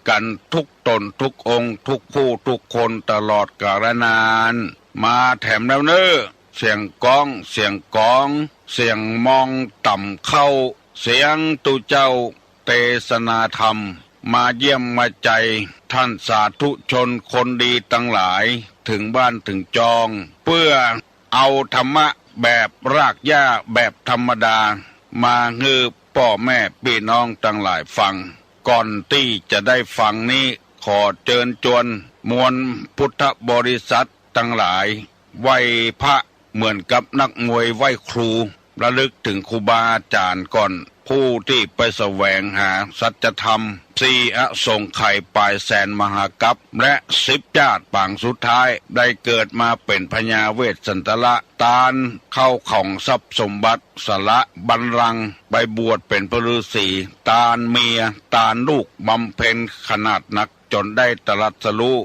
กันทุกตนทุกองค์ทุกผู้ทุกคนตลอดกาลนานมาแถมแล้วเน้อเสียงก้องเสียงกองเสียงมองต่ำเข้าเสียงตุเจ้าเทศนาธรรมมาเยี่ยมมาใจท่านสาธุชนคนดีตั้งหลายถึงบ้านถึงจองเพื่อเอาธรรมะแบบรากหญ้าแบบธรรมดามาฮือพ่อแม่พี่น้องตั้งหลายฟังก่อนที่จะได้ฟังนี้ขอเชิญชวนมวลพุทธบริษัททั้งหลายไหว้พระเหมือนกับนักมวยไหว้ครูระลึกถึงครูบาอาจารย์ก่อนผู้ที่ไปแสวงหาสัจธรรมสี่อสงไขยปลายแสนมหากัปและ10 ชาติปางสุดท้ายได้เกิดมาเป็นพญาเวสสันตละตาลเข้าของทรัพย์สมบัติสละบัลลังก์ไปบวชเป็นพระฤาษีตาลเมียตาลลูกบำเพ็ญขนาดนักจนได้ตรัสรู้